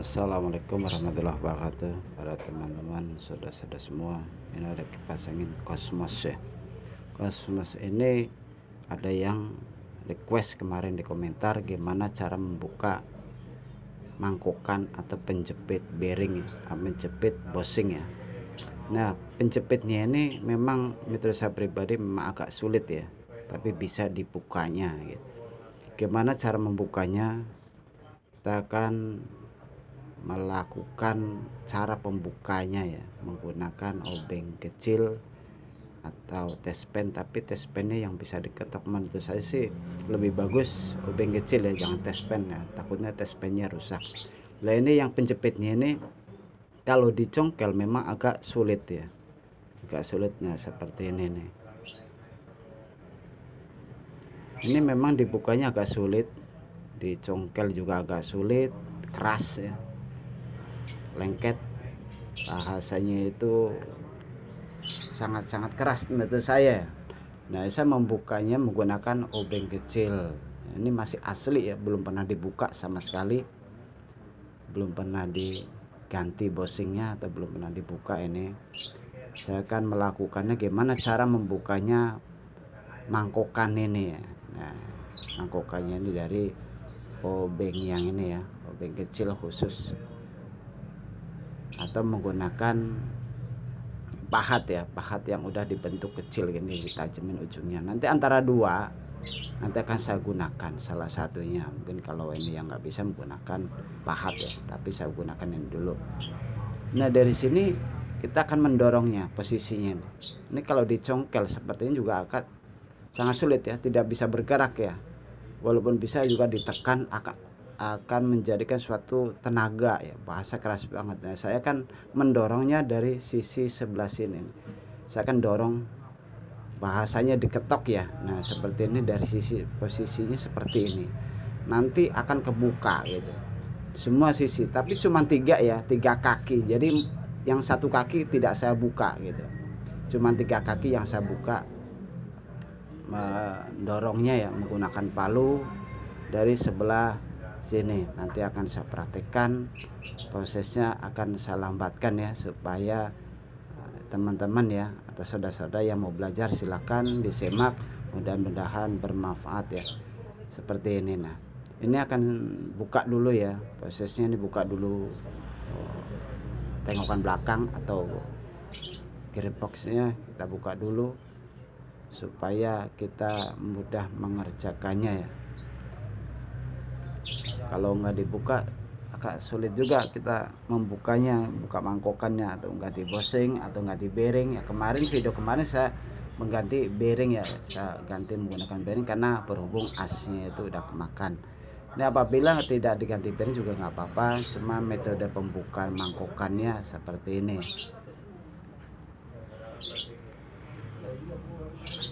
Assalamualaikum warahmatullahi wabarakatuh para teman-teman, saudara-saudara semua. Ini ada kipas angin Cosmos ya. Cosmos ini ada yang request kemarin di komentar gimana cara membuka mangkokan atau penjepit bearing, menjepit bushing ya. Nah, penjepitnya ini memang menurut saya pribadi memang agak sulit ya, tapi bisa dibukanya gitu. Gimana cara membukanya? Kita akan melakukan cara pembukanya ya, menggunakan obeng kecil atau tespen, tapi tespennya yang bisa diketok. Menurut saya sih lebih bagus obeng kecil ya, jangan tespen ya, takutnya tespennya rusak. Nah, ini yang penjepitnya ini kalau dicongkel memang agak sulit ya, agak sulitnya seperti ini nih. Ini memang dibukanya agak sulit, dicongkel juga agak sulit, keras ya, lengket, bahasanya itu sangat-sangat keras menurut saya. Nah, saya membukanya menggunakan obeng kecil. Ini masih asli ya, belum pernah dibuka sama sekali, belum pernah diganti bushingnya atau belum pernah dibuka. Ini saya akan melakukannya gimana cara membukanya mangkokan ini ya. Nah, mangkokannya ini dari obeng yang ini ya, obeng kecil khusus, atau menggunakan pahat ya, pahat yang udah dibentuk kecil gini, ditajemin ujungnya. Nanti antara dua nanti akan saya gunakan salah satunya. Mungkin kalau ini yang nggak bisa menggunakan pahat ya, tapi saya gunakan ini dulu. Nah, dari sini kita akan mendorongnya posisinya ini kalau dicongkel seperti ini juga akan sangat sulit ya, tidak bisa bergerak ya. Walaupun bisa juga ditekan akan menjadikan suatu tenaga ya, bahasa keras banget. Nah, saya akan mendorongnya dari sisi sebelah sini. Saya akan dorong, bahasanya diketok ya. Nah, seperti ini dari sisi posisinya seperti ini. Nanti akan kebuka gitu. Semua sisi, tapi cuma tiga ya, tiga kaki. Jadi yang satu kaki tidak saya buka gitu. Cuma tiga kaki yang saya buka. Mendorongnya ya menggunakan palu dari sebelah sini. Nanti akan saya praktekkan, prosesnya akan saya lambatkan ya, supaya teman-teman ya atau saudara-saudara yang mau belajar silakan disimak, mudah-mudahan bermanfaat ya, seperti ini. Nah, ini akan buka dulu ya, prosesnya ini buka dulu tengokan belakang atau gearboxnya kita buka dulu supaya kita mudah mengerjakannya ya. Kalau nggak dibuka agak sulit juga kita membukanya, buka mangkokannya, atau ganti bushing atau ganti bearing ya. Kemarin video kemarin saya mengganti bearing ya, saya ganti menggunakan bearing karena berhubung asnya itu udah kemakan. Ini apabila tidak diganti bearing juga nggak apa-apa, cuma metode pembukaan mangkokannya seperti ini.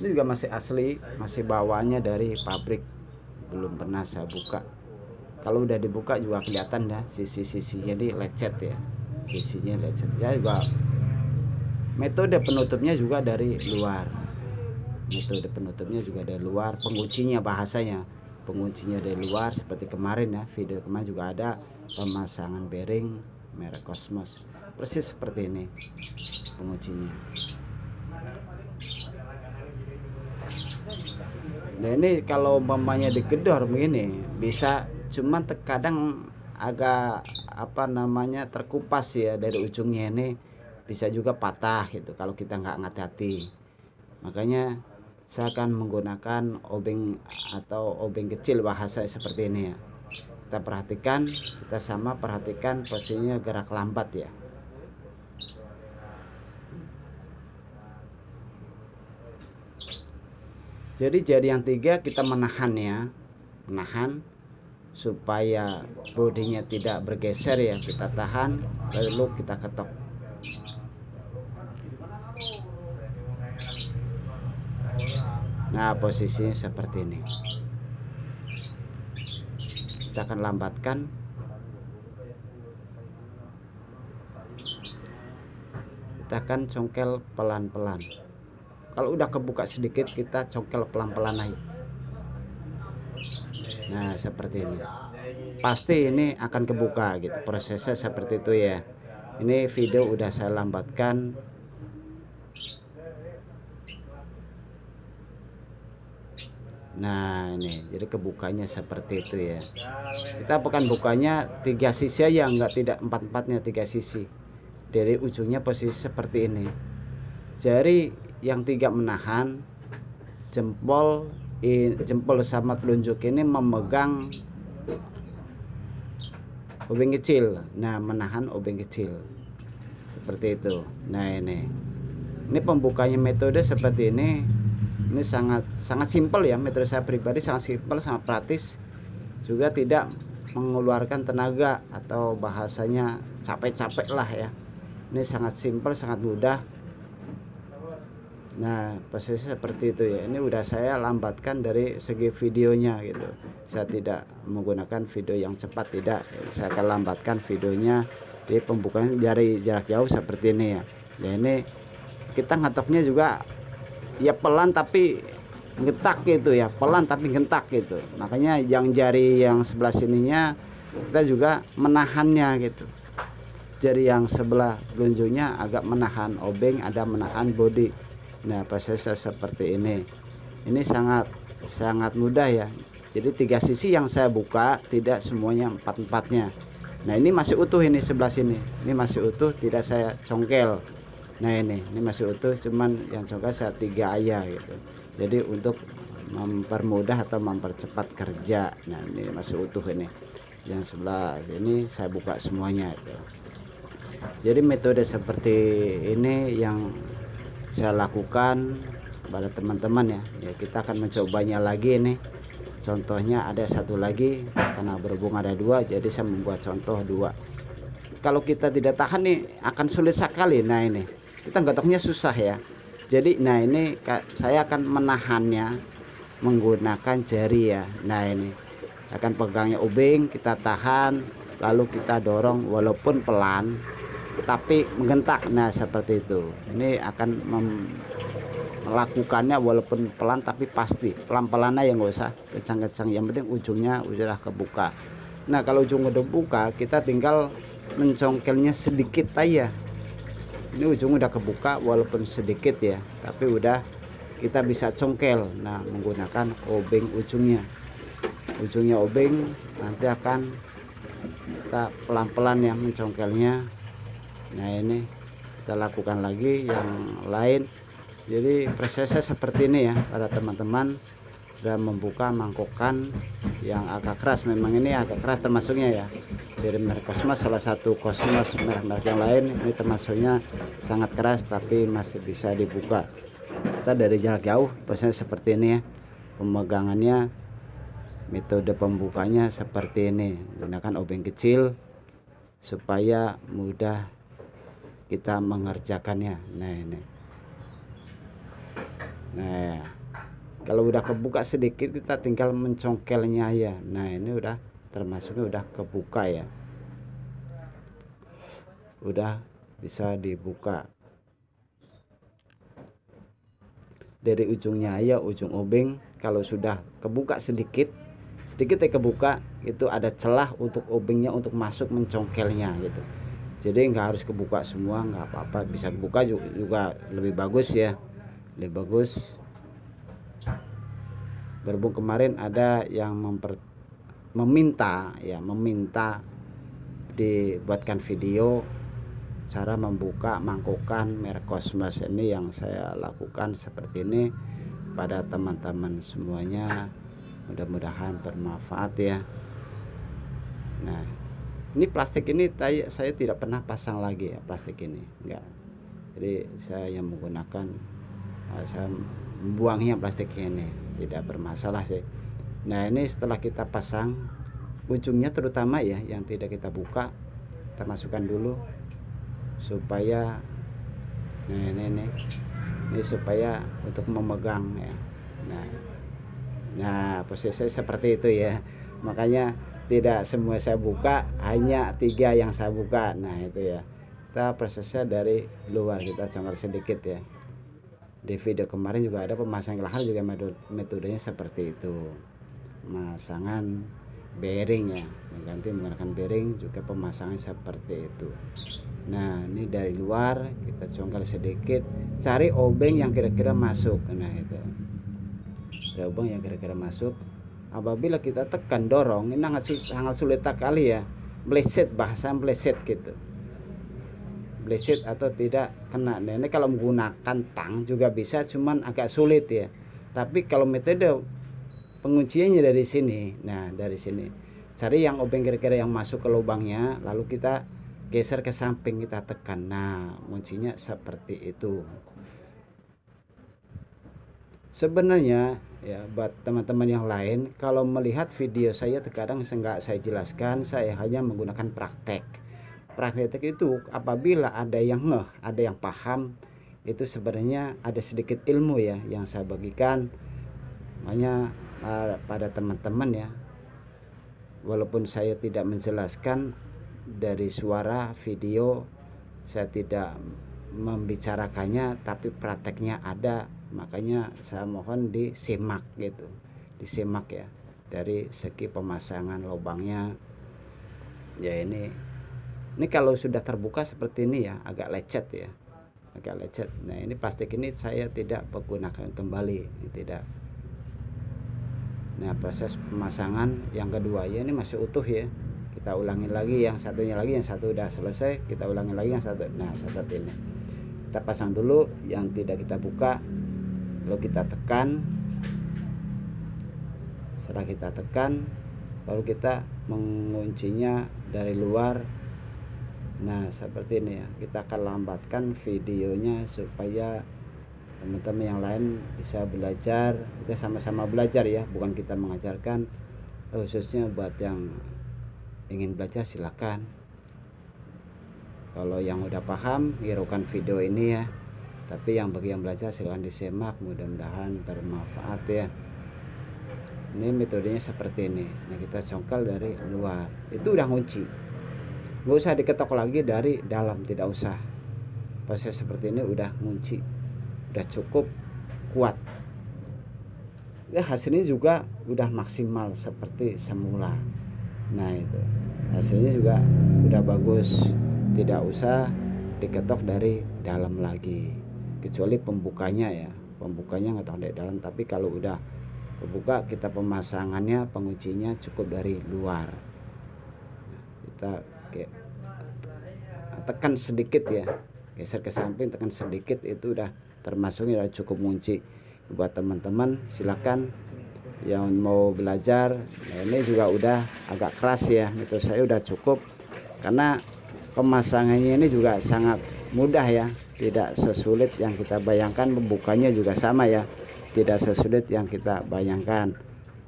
Ini juga masih asli, masih bawaannya dari pabrik, belum pernah saya buka. Kalau udah dibuka juga kelihatan ya, sisi-sisinya ini lecet ya, sisinya lecet ya. Juga metode penutupnya juga dari luar, metode penutupnya juga dari luar, penguncinya, bahasanya penguncinya dari luar. Seperti kemarin ya, video kemarin juga ada pemasangan bearing merek Cosmos, persis seperti ini penguncinya. Nah, ini kalau umpamanya digedor begini bisa, cuman terkadang agak terkupas ya dari ujungnya, ini bisa juga patah gitu kalau kita nggak hati-hati. Makanya saya akan menggunakan obeng atau obeng kecil, bahasa seperti ini ya. Kita perhatikan, kita sama perhatikan posisinya gerak lambat ya. Jadi yang tiga kita menahan ya, menahan supaya bodinya tidak bergeser ya, kita tahan lalu kita ketok. Nah, posisinya seperti ini. Kita akan lambatkan, kita akan congkel pelan-pelan. Kalau udah kebuka sedikit kita congkel pelan-pelan lagi. Nah, seperti ini. pasti ini akan kebuka gitu, prosesnya seperti itu ya. Ini video udah saya lambatkan. Nah ini jadi kebukanya seperti itu ya. Kita bukan bukanya 3 sisi ya, enggak, tidak empat-empatnya, 3 sisi. Dari ujungnya posisi seperti ini, jari yang 3 menahan, jempol sama telunjuk ini memegang obeng kecil. Nah menahan obeng kecil seperti itu. Nah ini pembukanya metode seperti ini. Ini sangat simpel ya, metode saya pribadi sangat simpel, sangat praktis, juga tidak mengeluarkan tenaga atau bahasanya capek-capek lah ya. Ini sangat simpel, sangat mudah. Nah posisi seperti itu ya. Ini udah saya lambatkan dari segi videonya gitu. Saya tidak menggunakan video yang cepat, tidak. Saya akan lambatkan videonya di pembukaan dari jarak jauh seperti ini ya. Ya ini kita ngetoknya juga ya pelan tapi gentak gitu ya, pelan tapi gentak gitu. Makanya yang jari yang sebelah sininya kita juga menahannya gitu. Jari yang sebelah telunjuknya agak menahan obeng, ada menahan body. Nah prosesnya seperti ini. Ini sangat mudah ya. Jadi 3 sisi yang saya buka, tidak semuanya empat-empatnya. Nah ini masih utuh, ini sebelah sini, ini masih utuh, tidak saya congkel. Nah ini masih utuh, cuman yang congkel saya 3 aja gitu. Jadi untuk mempermudah atau mempercepat kerja. Nah ini masih utuh, ini yang sebelah ini saya buka semuanya itu. Jadi metode seperti ini yang saya lakukan pada teman-teman ya. Ya kita akan mencobanya lagi ini. Contohnya ada satu lagi, karena berhubung ada 2, jadi saya membuat contoh 2. Kalau kita tidak tahan nih akan sulit sekali. Nah ini kita gotoknya susah ya. Jadi nah ini saya akan menahannya menggunakan jari ya. Nah ini akan pegangnya obeng, kita tahan, lalu kita dorong walaupun pelan tapi menggentak. Nah seperti itu. Ini akan melakukannya walaupun pelan tapi pasti, pelan-pelannya ya, nggak usah kencang-kencang, yang penting ujungnya udah kebuka. Nah kalau ujung udah buka, kita tinggal mencongkelnya sedikit aja. Ini ujung udah kebuka walaupun sedikit ya, tapi udah kita bisa congkel. Nah menggunakan obeng ujungnya obeng, nanti akan kita pelan-pelan ya mencongkelnya. Nah ini kita lakukan lagi yang lain. Jadi prosesnya seperti ini ya para teman-teman. Sudah membuka mangkokan yang agak keras, memang ini agak keras termasuknya ya, dari merek Cosmos, salah satu Cosmos merek-merek yang lain ini termasuknya sangat keras tapi masih bisa dibuka. Kita dari jarak jauh prosesnya seperti ini ya, pemegangannya, metode pembukanya seperti ini, gunakan obeng kecil supaya mudah kita mengerjakannya. Nah ini, nah kalau udah kebuka sedikit kita tinggal mencongkelnya ya. Nah ini udah termasuknya udah kebuka ya, udah bisa dibuka dari ujungnya ya, ujung obeng. Kalau sudah kebuka sedikit ya kebuka, itu ada celah untuk obengnya untuk masuk mencongkelnya gitu. Jadi nggak harus kebuka semua, nggak apa-apa, bisa kebuka juga lebih bagus ya, lebih bagus. Berhubung kemarin ada yang meminta dibuatkan video cara membuka mangkokan merek Cosmos, ini yang saya lakukan seperti ini pada teman-teman semuanya. Mudah-mudahan bermanfaat ya. Nah ini plastik ini saya tidak pernah pasang lagi ya, plastik ini enggak. Jadi saya yang menggunakan, saya membuangnya plastiknya ini, tidak bermasalah sih. Nah ini setelah kita pasang ujungnya terutama ya yang tidak kita buka, kita masukkan dulu supaya ini supaya untuk memegang ya. Nah posisi seperti itu ya, makanya tidak semua saya buka, hanya 3 yang saya buka. Nah itu ya, kita prosesnya dari luar, kita congkel sedikit ya. Di video kemarin juga ada pemasangan lahar, juga metodenya seperti itu, pemasangan bearing ya, mengganti menggunakan bearing juga pemasangan seperti itu. Nah ini dari luar kita congkel sedikit, cari obeng yang kira-kira masuk. Nah itu ada obeng yang kira-kira masuk. Apabila kita tekan dorong, ini sangat sulit sekali ya, meleset, bahasa meleset gitu, meleset atau tidak kena. Nah ini kalau menggunakan tang juga bisa, cuman agak sulit ya. Tapi kalau metode pengunciannya dari sini, nah dari sini cari yang obeng kira-kira yang masuk ke lubangnya, lalu kita geser ke samping, kita tekan. Nah kuncinya seperti itu. Sebenarnya ya buat teman-teman yang lain, kalau melihat video saya terkadang nggak saya jelaskan, saya hanya menggunakan praktek itu. Apabila ada yang ngeh, ada yang paham, itu sebenarnya ada sedikit ilmu ya yang saya bagikan. Makanya pada teman-teman ya, walaupun saya tidak menjelaskan dari suara video, saya tidak membicarakannya, tapi prakteknya ada. Makanya saya mohon disimak gitu, disimak ya, dari segi pemasangan lubangnya ya. Ini kalau sudah terbuka seperti ini ya, agak lecet ya, agak lecet. Nah ini plastik ini saya tidak menggunakan kembali, tidak. Nah proses pemasangan yang kedua ya, ini masih utuh ya, kita ulangi lagi yang satunya lagi, yang satu udah selesai, kita ulangi lagi yang satu. Nah seperti ini, kita pasang dulu yang tidak kita buka, lalu kita tekan. Setelah kita tekan, baru kita menguncinya dari luar. Nah seperti ini ya, kita akan lambatkan videonya supaya teman-teman yang lain bisa belajar. Kita sama-sama belajar ya, bukan kita mengajarkan. Khususnya buat yang ingin belajar silakan. Kalau yang udah paham, hiraukan video ini ya. Tapi yang bagi yang belajar silakan disimak, mudah-mudahan bermanfaat ya. Ini metodenya seperti ini. Nah kita congkel dari luar, itu udah kunci, nggak usah diketok lagi dari dalam, tidak usah. Proses seperti ini udah kunci, udah cukup kuat ya. Hasilnya juga udah maksimal seperti semula. Nah itu hasilnya juga udah bagus, tidak usah diketok dari dalam lagi, kecuali pembukanya ya, pembukanya ngetok dari dalam. Tapi kalau udah kebuka, kita pemasangannya, penguncinya cukup dari luar. Kita tekan sedikit ya, geser ke samping, tekan sedikit, itu udah termasuknya udah cukup kunci. Buat teman-teman silakan yang mau belajar. Nah, ini juga udah agak keras ya, itu saya udah cukup, karena pemasangannya ini juga sangat mudah ya, tidak sesulit yang kita bayangkan. Pembukanya juga sama ya, tidak sesulit yang kita bayangkan.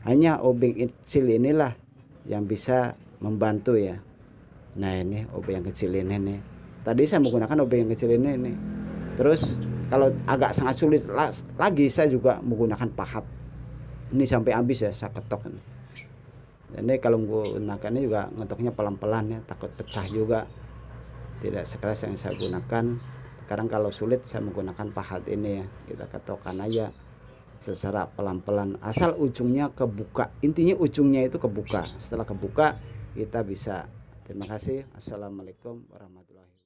Hanya obeng kecil inilah yang bisa membantu ya. Nah ini obeng yang kecil ini nih, tadi saya menggunakan obeng yang kecil ini nih. Terus kalau agak sangat sulit lagi, saya juga menggunakan pahat. Ini sampai habis ya saya ketok. Jadi kalau menggunakannya juga ngetoknya pelan-pelan ya, takut pecah juga, tidak sekeras yang saya gunakan. Sekarang kalau sulit saya menggunakan pahat ini ya, kita ketokkan aja secara pelan-pelan, asal ujungnya kebuka. Intinya ujungnya itu kebuka. Setelah kebuka kita bisa. Terima kasih. Assalamualaikum warahmatullahi wabarakatuh.